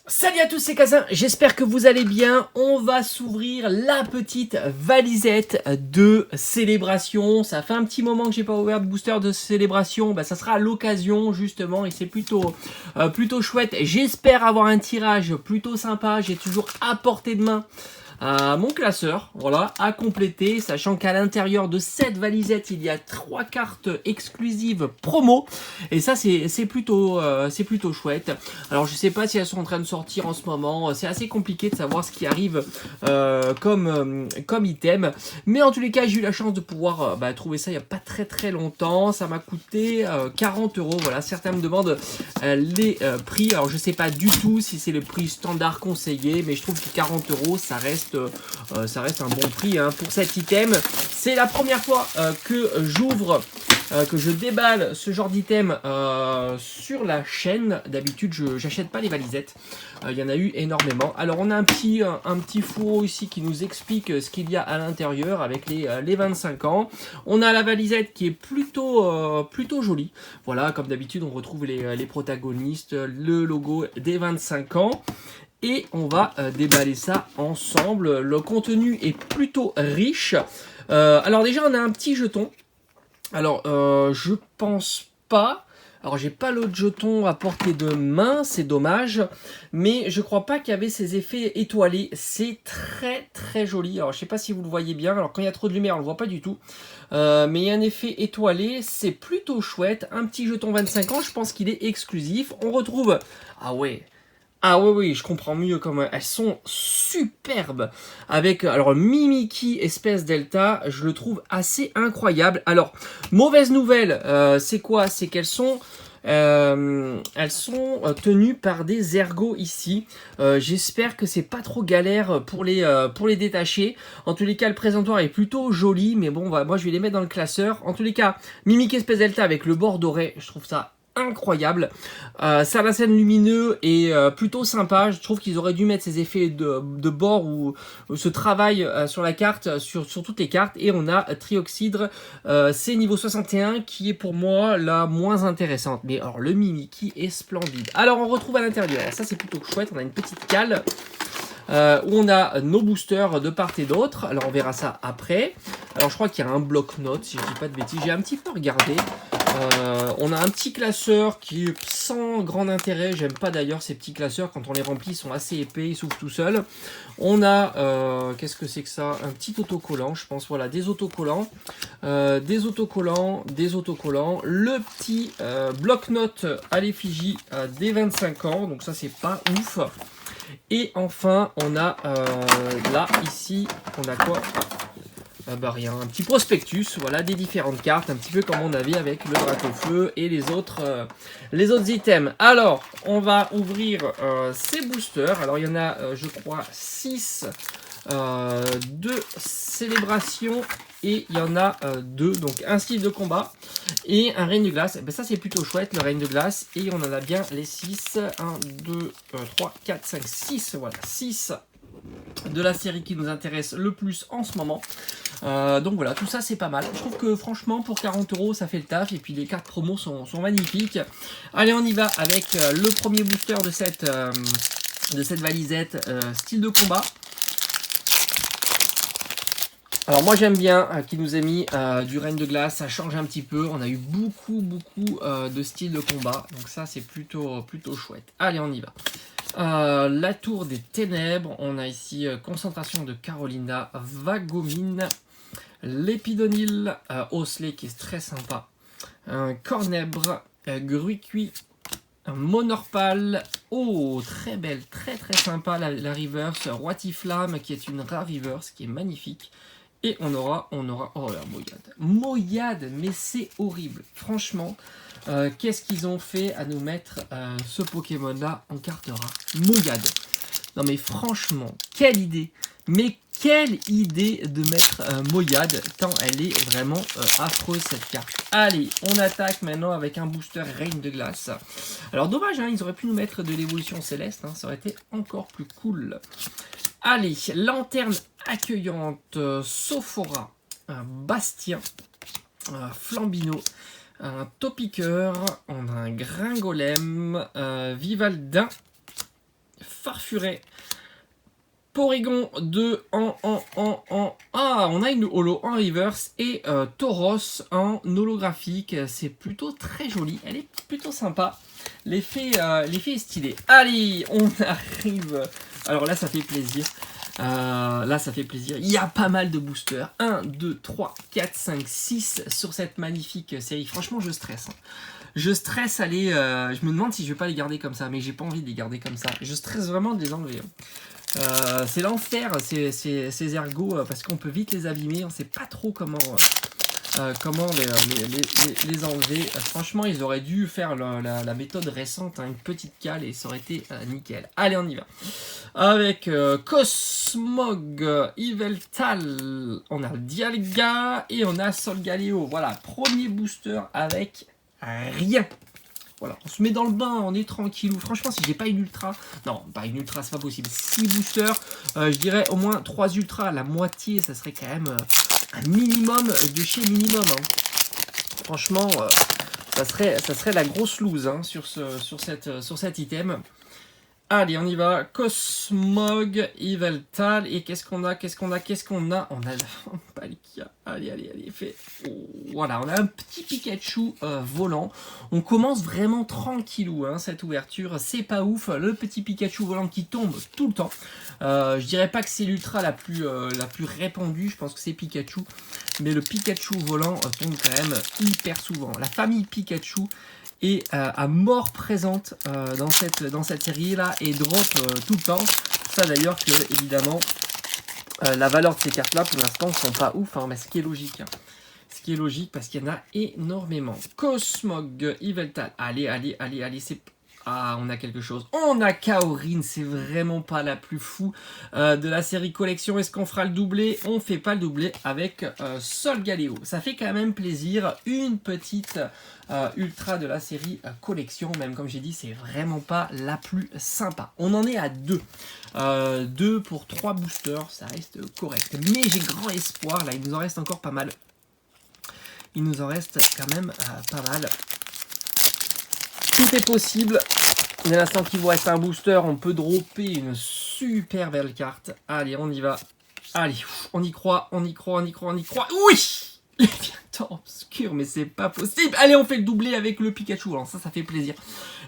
Salut à tous, c'est Kazin, j'espère que vous allez bien. On va s'ouvrir la petite valisette de célébration. Ça fait un petit moment que j'ai pas ouvert de booster de célébration. Ça sera l'occasion justement et c'est plutôt chouette. J'espère avoir un tirage plutôt sympa. J'ai toujours à portée de main mon classeur, voilà, à compléter, sachant qu'à l'intérieur de cette valisette, il y a 3 cartes exclusives promo, et ça c'est plutôt chouette. Alors je sais pas si elles sont en train de sortir en ce moment, c'est assez compliqué de savoir ce qui arrive comme item, mais en tous les cas j'ai eu la chance de pouvoir trouver ça il y a pas très longtemps. Ça m'a coûté 40 €, voilà. Certains me demandent les prix, alors je sais pas du tout si c'est le prix standard conseillé, mais je trouve que 40 € ça reste un bon prix pour cet item. C'est la première fois que j'ouvre, que je déballe ce genre d'item sur la chaîne. D'habitude, je n'achète pas les valisettes. Il y en a eu énormément. Alors, on a un petit fourreau ici qui nous explique ce qu'il y a à l'intérieur avec les 25 ans. On a la valisette qui est plutôt jolie. Voilà, comme d'habitude, on retrouve les protagonistes, le logo des 25 ans. Et on va déballer ça ensemble. Le contenu est plutôt riche. Alors déjà, on a un petit jeton. Alors, je pense pas. Alors, j'ai pas l'autre jeton à portée de main, c'est dommage. Mais je crois pas qu'il y avait ces effets étoilés. C'est très joli. Alors, je sais pas si vous le voyez bien. Alors, quand il y a trop de lumière, on le voit pas du tout. Mais il y a un effet étoilé. C'est plutôt chouette. Un petit jeton 25 ans. Je pense qu'il est exclusif. On retrouve... Ah ouais. Ah oui, je comprends mieux comment elles sont superbes. Avec, alors, Mimikyu espèce Delta, je le trouve assez incroyable. Alors, mauvaise nouvelle, c'est quoi? C'est qu'elles sont... tenues par des ergots ici. J'espère que c'est pas trop galère pour les détacher. En tous les cas, le présentoir est plutôt joli, mais bon, moi je vais les mettre dans le classeur. En tous les cas, Mimikyu espèce Delta avec le bord doré, je trouve ça incroyable. Saracen lumineux est plutôt sympa. Je trouve qu'ils auraient dû mettre ces effets de bord ou ce travail sur la carte, sur toutes les cartes. Et on a Trioxydre, c'est niveau 61 qui est pour moi la moins intéressante. Mais alors le Mimikyu est splendide. Alors on retrouve à l'intérieur, ça c'est plutôt chouette, on a une petite cale. Où on a nos boosters de part et d'autre. Alors on verra ça après. Alors je crois qu'il y a un bloc-notes, si je dis pas de bêtises. J'ai un petit peu regardé. On a un petit classeur qui est sans grand intérêt. J'aime pas d'ailleurs ces petits classeurs. Quand on les remplit, ils sont assez épais, ils s'ouvrent tout seuls. On a, qu'est-ce que c'est que ça? Un petit autocollant, je pense. Voilà, des autocollants. Des autocollants. Le petit bloc-notes à l'effigie des 25 ans. Donc ça, c'est pas ouf. Et enfin, on a là, ici, on a quoi? Rien, un petit prospectus, voilà, des différentes cartes, un petit peu comme on avait avec le Dracaufeu et les autres items. Alors, on va ouvrir ces boosters. Alors, il y en a, je crois, 6 de célébration et il y en a 2, donc un style de combat et un règne de glace. Ça c'est plutôt chouette, le règne de glace, et on en a bien les 6, 1, 2, 3, 4, 5, 6, voilà, 6 de la série qui nous intéresse le plus en ce moment. Donc voilà, tout ça c'est pas mal. Je trouve que franchement pour 40 € ça fait le taf, et puis les cartes promo sont magnifiques. Allez, on y va avec le premier booster de cette valisette style de combat. Alors moi j'aime bien qu'il nous ait mis du règne de glace, ça change un petit peu. On a eu beaucoup de styles de combat, donc ça c'est plutôt chouette. Allez, on y va. La tour des ténèbres, on a ici concentration de Carolina, Vagomine, l'épidonyle, Osley qui est très sympa, Cornèbre, Gruicui, Monorpal, oh très belle, très sympa la reverse, Roitiflamme qui est une rare reverse qui est magnifique. Et on aura, oh là, Moyade, mais c'est horrible, franchement. Qu'est-ce qu'ils ont fait à nous mettre ce Pokémon là en carte rare? Moyade. Non mais franchement, quelle idée! Mais quelle idée de mettre Moyade, tant elle est vraiment affreuse cette carte. Allez, on attaque maintenant avec un booster Règne de glace. Alors dommage, ils auraient pu nous mettre de l'évolution céleste, ça aurait été encore plus cool. Allez, lanterne accueillante, Sophora, un Bastien, un Flambino, un Topiqueur, on a un Gringolem, Vivaldin, Farfuret. Porygon 2 Ah, on a une holo en reverse et Tauros en holographique. C'est plutôt très joli. Elle est plutôt sympa. L'effet est stylé. Allez, on arrive. Alors là, ça fait plaisir. Là, ça fait plaisir. Il y a pas mal de boosters. 1, 2, 3, 4, 5, 6 sur cette magnifique série. Franchement, je stresse. Je stresse à les... je me demande si je vais pas les garder comme ça, mais j'ai pas envie de les garder comme ça. Je stresse vraiment de les enlever. C'est l'enfer ces ergots parce qu'on peut vite les abîmer. On sait pas trop comment les enlever. Franchement, ils auraient dû faire la méthode récente, hein, une petite cale et ça aurait été nickel. Allez, on y va. Avec Cosmog, Yveltal, on a Dialga et on a Solgaleo. Voilà, premier booster avec rien. Voilà, on se met dans le bain, on est tranquillou. Franchement, si j'ai pas une ultra, non, pas une ultra, c'est pas possible. 6 boosters, je dirais au moins 3 ultras, la moitié, ça serait quand même un minimum de chez minimum. Hein. Franchement, ça serait la grosse loose hein, sur cet item. Allez, on y va. Cosmog, Yveltal. Et qu'est-ce qu'on a? On a Palkia. Allez, fait. Oh, voilà, on a un petit Pikachu volant. On commence vraiment tranquillou, hein, cette ouverture. C'est pas ouf. Le petit Pikachu volant qui tombe tout le temps. Je dirais pas que c'est l'ultra la plus répandue. Je pense que c'est Pikachu. Mais le Pikachu volant tombe quand même hyper souvent. La famille Pikachu est à mort présente dans cette série là et drop tout le temps. Ça d'ailleurs que évidemment la valeur de ces cartes là pour l'instant ne sont pas ouf, hein, mais ce qui est logique. Hein. Ce qui est logique parce qu'il y en a énormément. Cosmog, Yveltal, allez, c'est... Ah, on a quelque chose. On a Kaorin, c'est vraiment pas la plus fou de la série collection. Est-ce qu'on fera le doublé? On fait pas le doublé avec Solgaleo. Ça fait quand même plaisir. Une petite ultra de la série collection. Même comme j'ai dit, c'est vraiment pas la plus sympa. On en est à 2. 2 pour 3 boosters, ça reste correct. Mais j'ai grand espoir. Là, il nous en reste encore pas mal. Il nous en reste quand même pas mal. Tout est possible. Dès l'instant qu'il vous reste un booster, on peut dropper une super belle carte. Allez, on y va. Allez, on y croit. Oui! Léviator obscur, mais c'est pas possible. Allez, on fait le doublé avec le Pikachu. Alors ça fait plaisir.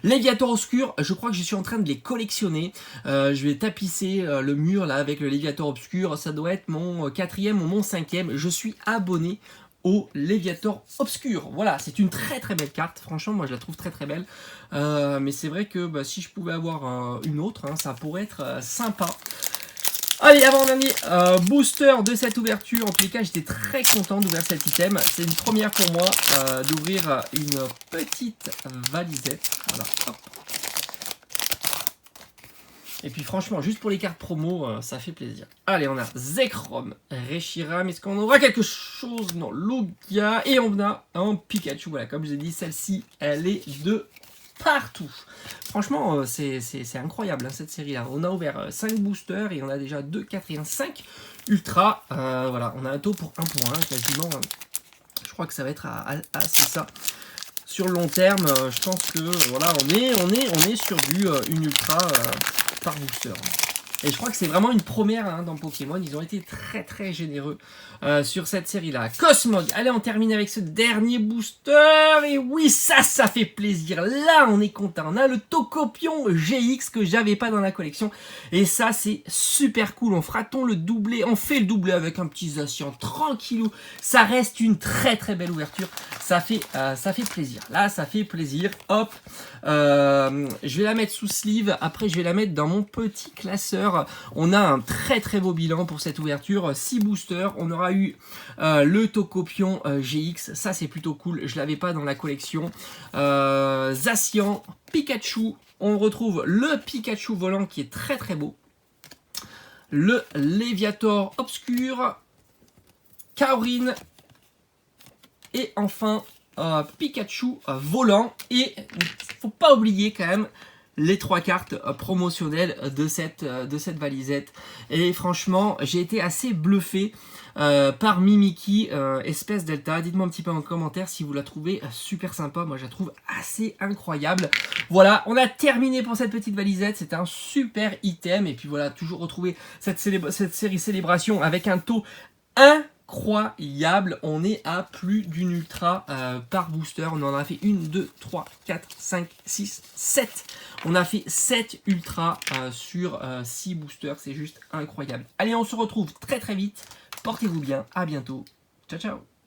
Léviator obscur, je crois que je suis en train de les collectionner. Je vais tapisser le mur là avec le Léviator obscur. Ça doit être mon 4e ou mon 5e. Je suis abonné au Léviator obscur. Voilà, c'est une très belle carte. Franchement, moi je la trouve très belle. Mais c'est vrai que si je pouvais avoir une autre, hein, ça pourrait être sympa. Allez, avant-dernier booster de cette ouverture. En tous les cas, j'étais très content d'ouvrir cet item. C'est une première pour moi d'ouvrir une petite valisette. Voilà, hop. Et puis franchement, juste pour les cartes promo, ça fait plaisir. Allez, on a Zekrom, Reshiram. Est-ce qu'on aura quelque chose? Non, Logia. Et on a un Pikachu. Voilà, comme je vous ai dit, celle-ci, elle est de partout. Franchement, c'est incroyable hein, cette série-là. On a ouvert 5 boosters et on a déjà 2, 4 et 1, 5 ultra. Voilà, on a un taux pour 1 pour 1 quasiment. Je crois que ça va être assez ça. Sur le long terme, je pense que voilà, on est sur une ultra par booster. Et je crois que c'est vraiment une première hein, dans Pokémon. Ils ont été très généreux sur cette série-là. Cosmog. Allez, on termine avec ce dernier booster. Et oui, ça fait plaisir. Là, on est content. On a le Tokopion GX que j'avais pas dans la collection. Et ça, c'est super cool. On fera-t-on le doublé? On fait le doublé avec un petit Zacian tranquillou. Ça reste une très belle ouverture. Ça fait plaisir. Là, ça fait plaisir. Hop. Je vais la mettre sous sleeve. Après, je vais la mettre dans mon petit classeur. On a un très beau bilan pour cette ouverture. 6 boosters. On aura eu le Tokopion GX. Ça, c'est plutôt cool. Je l'avais pas dans la collection. Zacian, Pikachu. On retrouve le Pikachu volant qui est très beau. Le Léviator obscur. Kaorin. Et enfin, Pikachu volant. Et il ne faut pas oublier quand même les 3 cartes promotionnelles de cette valisette. Et franchement, j'ai été assez bluffé par Mimikyu Espèce Delta. Dites-moi un petit peu en commentaire si vous la trouvez super sympa. Moi, je la trouve assez incroyable. Voilà, on a terminé pour cette petite valisette. C'était un super item. Et puis voilà, toujours retrouver cette série Célébration avec un taux incroyable. On est à plus d'une ultra par booster. On en a fait 1, 2, 3, 4, 5, 6, 7. On a fait 7 ultras sur 6 boosters. C'est juste incroyable. Allez, on se retrouve très très vite. Portez-vous bien. À bientôt. Ciao, ciao.